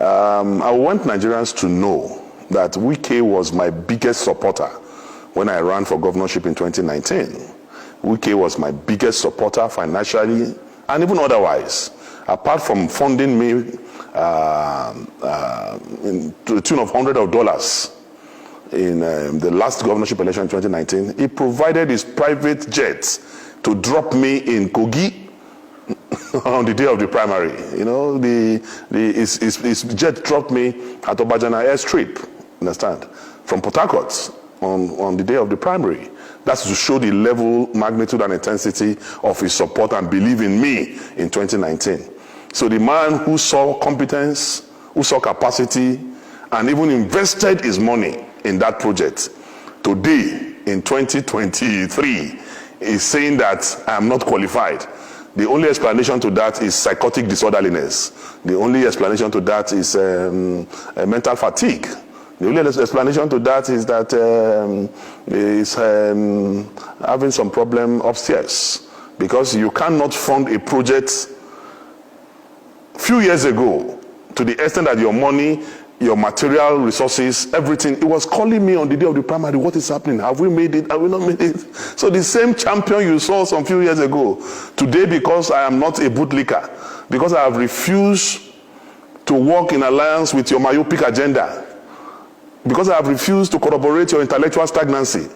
I want Nigerians to know that Wike was my biggest supporter when I ran for governorship in 2019. Wike was my biggest supporter financially and even otherwise. Apart from funding me to the tune of hundreds of dollars in the last governorship election in 2019, he provided his private jet to drop me in Kogi on the day of the primary. You know, his jet dropped me at Obajana airstrip, understand, from Port Harcourt on the day of the primary. That's to show the level, magnitude, and intensity of his support and belief in me in 2019. So the man who saw competence, who saw capacity, and even invested his money in that project, today in 2023 is saying that I am not qualified. The only explanation to that is psychotic disorderliness. The only explanation to that is mental fatigue. The only explanation to that is that he's having some problem upstairs, because you cannot fund a project few years ago to the extent that your money, your material resources, everything, it was calling me on the day of the primary, what is happening? Have we made it? Have we not made it? So the same champion you saw some few years ago, today, because I am not a bootlicker, because I have refused to work in alliance with your myopic agenda, because I have refused to corroborate your intellectual stagnancy,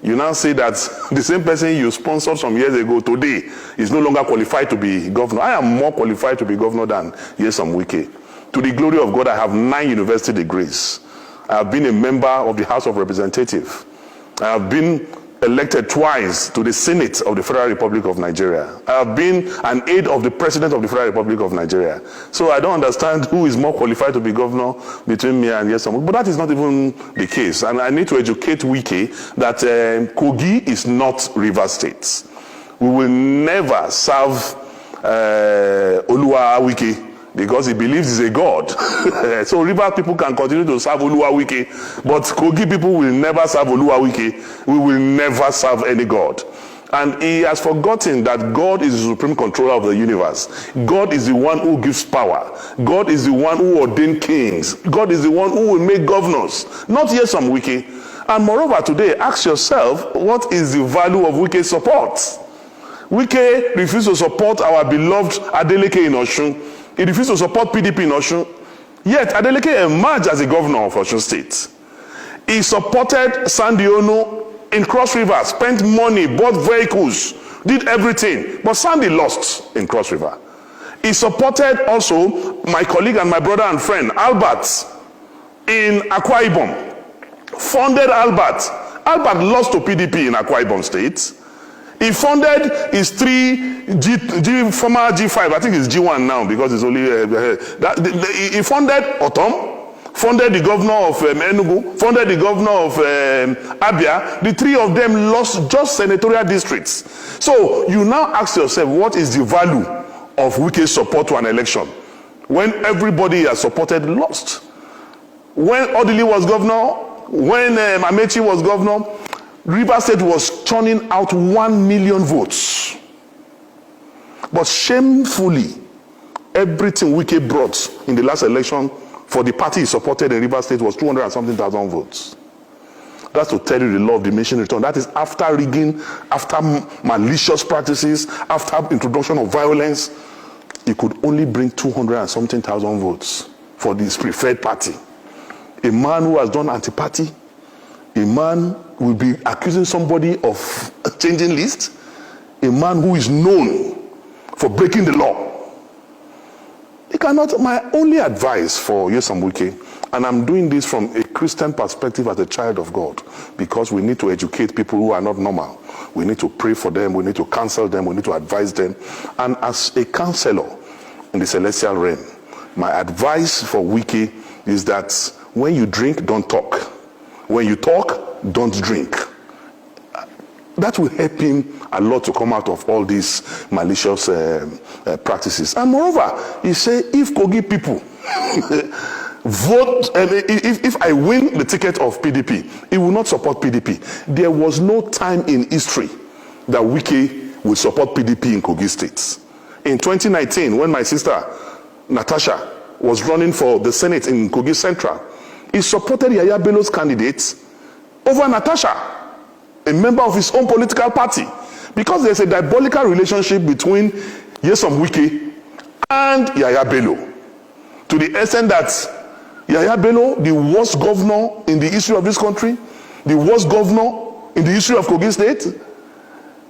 you now say that the same person you sponsored some years ago today is no longer qualified to be governor. I am more qualified to be governor than Nyesom Wike. To the glory of God, I have 9 university degrees. I have been a member of the House of Representatives. I have been elected twice to the Senate of the Federal Republic of Nigeria. I have been an aide of the President of the Federal Republic of Nigeria. So I don't understand who is more qualified to be governor between me and Nyesom. But that is not even the case. And I need to educate Wike that Kogi is not Rivers State. We will never serve Oluwa Wike, because he believes he's a god. So River people can continue to serve Oluwa Wike, but Kogi people will never serve Oluwa Wike. We will never serve any god. And he has forgotten that God is the supreme controller of the universe. God is the one who gives power. God is the one who ordained kings. God is the one who will make governors, not Nyesom Wike. And moreover, today, ask yourself, what is the value of Wike's support? Wike refused to support our beloved Adeleke in Osun. He refused to support PDP in Osun. Yet Adeleke emerged as a governor of Osun State. He supported Sandy Ono in Cross River, spent money, bought vehicles, did everything. But Sandy lost in Cross River. He supported also my colleague and my brother and friend, Albert, in Akwa Ibom. Funded Albert. Albert lost to PDP in Akwa Ibom State. He funded his former G5, I think it's G1 now because it's only, he funded Otom, funded the governor of Enugu, funded the governor of Abia. The 3 of them lost just senatorial districts. So you now ask yourself, what is the value of Wike's support to an election when everybody has supported lost? When Odili was governor, when Amechi was governor, Rivers State was churning out 1 million votes. But shamefully, everything Wike brought in the last election for the party he supported in Rivers State was 200 and something thousand votes. That's to tell you the law of diminishing return. That is after rigging, after malicious practices, after introduction of violence. He could only bring 200 and something thousand votes for this preferred party. A man who has done anti-party, a man will be accusing somebody of changing lists, a man who is known for breaking the law. He cannot. My only advice for Nyesom Wike, and I'm doing this from a Christian perspective as a child of God, because we need to educate people who are not normal. We need to pray for them, we need to counsel them, we need to advise them. And as a counselor in the celestial realm, my advice for Wike is that when you drink, don't talk. When you talk, don't drink. That will help him a lot to come out of all these malicious practices. And moreover, he said, if Kogi people vote, if I win the ticket of PDP, he will not support PDP. There was no time in history that Wike would support PDP in Kogi State. In 2019, when my sister Natasha was running for the Senate in Kogi Central, he supported Yahaya Bello's candidate over Natasha, a member of his own political party, because there's a diabolical relationship between Nyesom Wike and Yahaya Bello, to the extent that Yahaya Bello, the worst governor in the history of this country, the worst governor in the history of Kogi State,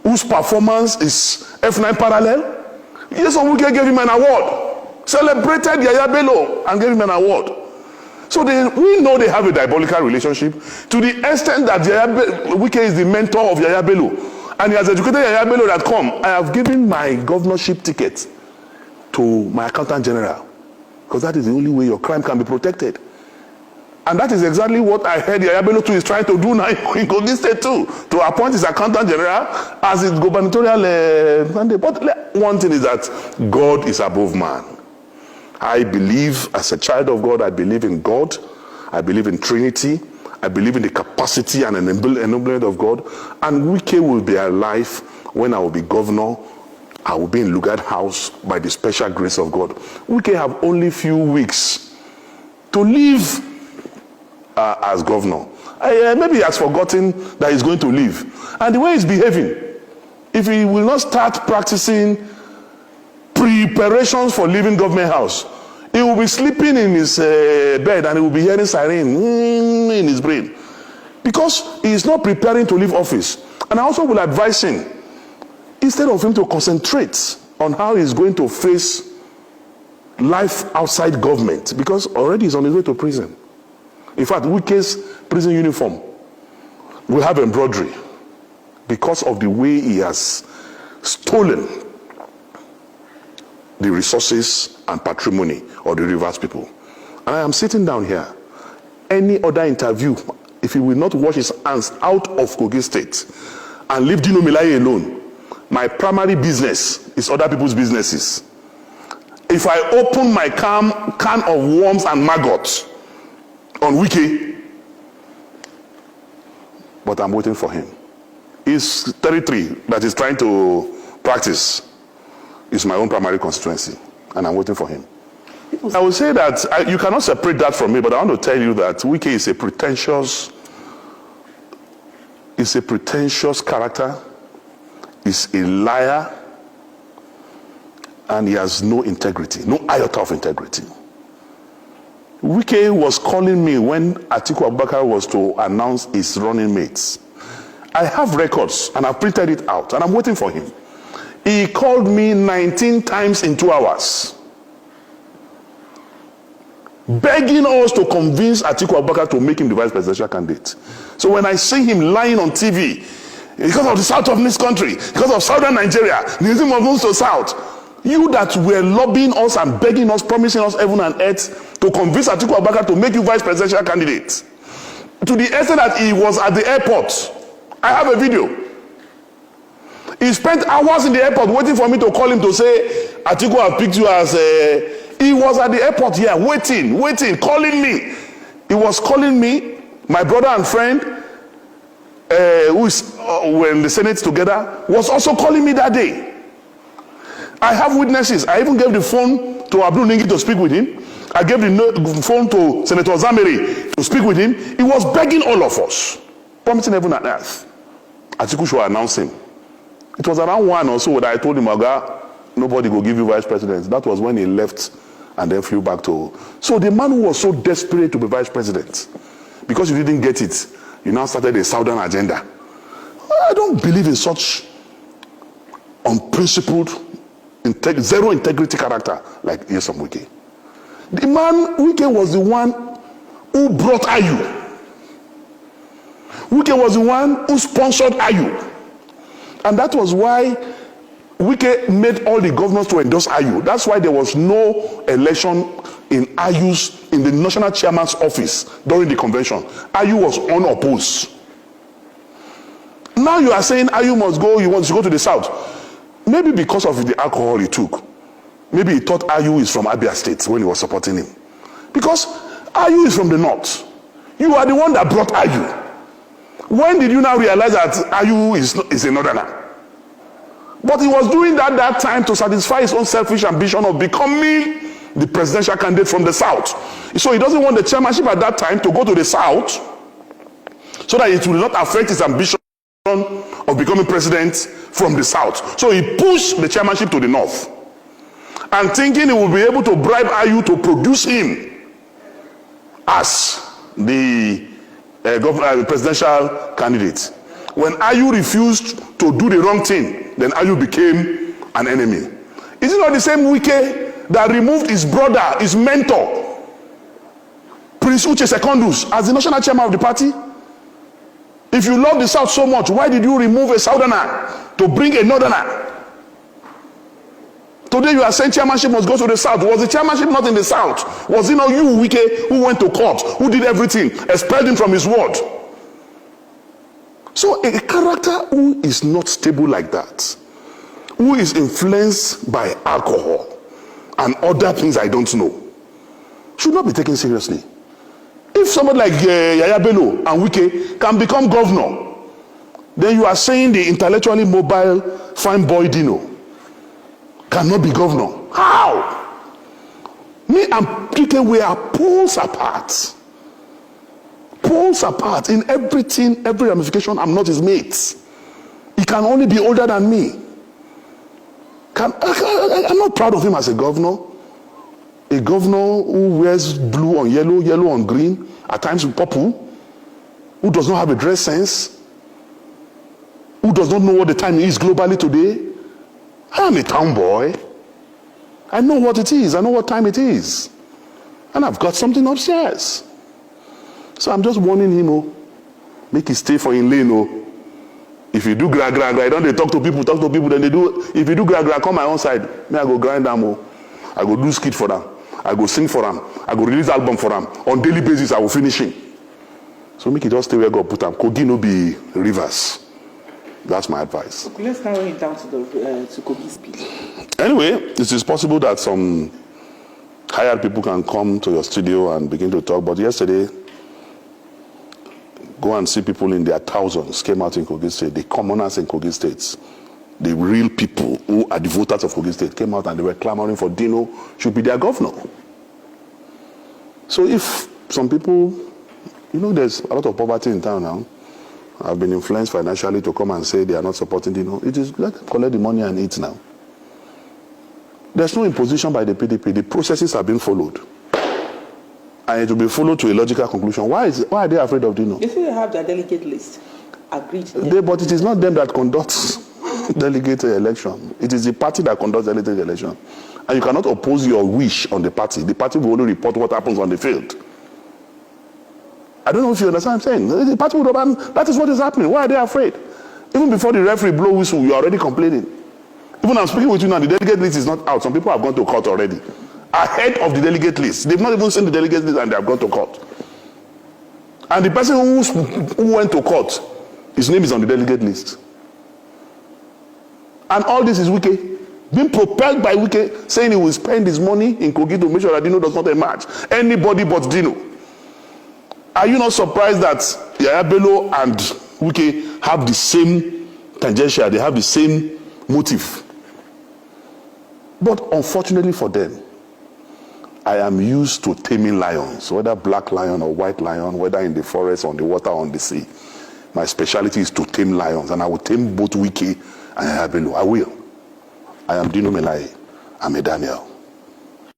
whose performance is F9 parallel, Nyesom Wike gave him an award, celebrated Yahaya Bello and gave him an award. So we know they have a diabolical relationship, to the extent that Wike is the mentor of Yahaya Bello, and he has educated Yahaya Bello that, come, I have given my governorship ticket to my accountant general, because that is the only way your crime can be protected. And that is exactly what I heard Yahaya Bello too is trying to do now in Kogi State too, to appoint his accountant general as his gubernatorial mandate. But one thing is that God is above man. I believe, as a child of God, I believe in God. I believe in Trinity. I believe in the capacity and enablement of God. And Wike will be alive when I will be governor. I will be in Lugard House by the special grace of God. Wike have only few weeks to live as governor. Maybe he has forgotten that he's going to leave. And the way he's behaving, if he will not start practicing preparations for leaving government house, he will be sleeping in his bed and he will be hearing siren in his brain, because he is not preparing to leave office. And I also will advise him, instead of him to concentrate on how he's going to face life outside government, because already he's on his way to prison. In fact, Wike's prison uniform will have embroidery because of the way he has stolen the resources and patrimony of the Rivers people. And I am sitting down here. Any other interview, if he will not wash his hands out of Kogi State and leave Dino Melaye alone, my primary business is other people's businesses. If I open my can of worms and maggots on Wike, but I'm waiting for him. His territory that he's trying to practice is my own primary constituency, and I'm waiting for him. I would say that you cannot separate that from me, but I want to tell you that Wike is a pretentious character, is a liar, and he has no integrity, no iota of integrity. Wike was calling me when Atiku Abubakar was to announce his running mates. I have records and I've printed it out and I'm waiting for him. He called me 19 times in 2 hours, begging us to convince Atiku Abubakar to make him the vice presidential candidate. So when I see him lying on TV, because of the south of this country, because of southern Nigeria, Nyesom moves to south, you that were lobbying us and begging us, promising us heaven and earth to convince Atiku Abubakar to make you vice presidential candidate, to the extent that he was at the airport. I have a video. He spent hours in the airport waiting for me to call him to say, Atiku, I've picked you as a... He was at the airport here, waiting, calling me. He was calling me, my brother and friend, who is were in the Senate together, was also calling me that day. I have witnesses. I even gave the phone to Abdul Ningi to speak with him. I gave the phone to Senator Zameri to speak with him. He was begging all of us, promising heaven and earth. Atiku should announce him. It was around 1 or so that I told him, Oga, nobody will give you vice president. That was when he left and then flew back to... So the man who was so desperate to be vice president, because you didn't get it, you now started a southern agenda. I don't believe in such unprincipled, zero integrity character like Nyesom Wike. The man, Wike was the one who brought Ayu. Wike was the one who sponsored Ayu. And that was why Wike made all the governors to endorse Ayu. That's why there was no election in the national chairman's office during the convention. Ayu was unopposed. Now you are saying Ayu must go, he wants to go to the south. Maybe because of the alcohol he took. Maybe he thought Ayu is from Abia State when he was supporting him. Because Ayu is from the north. You are the one that brought Ayu. When did you now realize that Ayu is a northerner? But he was doing that time to satisfy his own selfish ambition of becoming the presidential candidate from the south. So he doesn't want the chairmanship at that time to go to the south so that it will not affect his ambition of becoming president from the south. So he pushed the chairmanship to the north, and thinking he will be able to bribe Ayu to produce him as the presidential candidate. When Ayu refused to do the wrong thing, then Ayu became an enemy. Is it not the same Wike that removed his brother, his mentor, Prince Uche Secondus, as the national chairman of the party? If you love the South so much, why did you remove a Southerner to bring a Northerner? Today you are saying chairmanship must go to the South. Was the chairmanship not in the South? Was it not you, Wike, who went to court, who did everything, expelled him from his ward? So a character who is not stable like that, who is influenced by alcohol and other things I don't know, should not be taken seriously. If somebody like Yaya Bello and Wike can become governor, then you are saying the intellectually mobile fine boy Dino cannot be governor. How? Me and Wike, we are poles apart. Poles apart in everything, every ramification. I'm not his mate. He can only be older than me. I'm not proud of him as a governor. A governor who wears blue on yellow, yellow on green, at times with purple, who does not have a dress sense, who does not know what the time is globally today. I am a town boy. I know what it is. I know what time it is. And I've got something upstairs. So I'm just warning him, make it stay for in lane. If you do gra, I don't they talk to people, then they do. If you do gra, come my own side. Me, I go grind them. I go do skit for them. I go sing for them. I go release album for them. On daily basis, I will finish him. So make it just stay where God put them. Kogi no be rivers. That's my advice. Okay, let's narrow it down to Kogi State. Anyway, it is possible that some hired people can come to your studio and begin to talk. But yesterday, go and see people in their thousands came out in Kogi State. The commoners in Kogi State, the real people who are the voters of Kogi State came out and they were clamoring for Dino should be their governor. So if some people, there's a lot of poverty in town now, have been influenced financially to come and say they are not supporting Dino, it is let them collect the money and eat now. There's no imposition by the PDP. The processes are being followed. And it will be followed to a logical conclusion. Why are they afraid of Dino? You see, they have their delegate list. Agreed. But it is not them that conducts delegate election. It is the party that conducts delegate election. And you cannot oppose your wish on the party. The party will only report what happens on the field. I don't know if you understand what I'm saying. The party will that is what is happening. Why are they afraid? Even before the referee blow whistle, you are already complaining. Even I'm speaking with you now, the delegate list is not out. Some people have gone to court already. Ahead of the delegate list. They've not even seen the delegate list and they have gone to court. And the person who went to court, his name is on the delegate list. And all this is Wike, being propelled by Wike, saying he will spend his money in Kogi to make sure that Dino does not emerge. Anybody but Dino. Are you not surprised that Yaya Bello and Wike have the same tangential, they have the same motive? But unfortunately for them, I am used to taming lions, whether black lion or white lion, whether in the forest, on the water, on the sea. My specialty is to tame lions, and I will tame both Wike and Yaya Bello. I will. I am Dino Melaye. I'm a Daniel.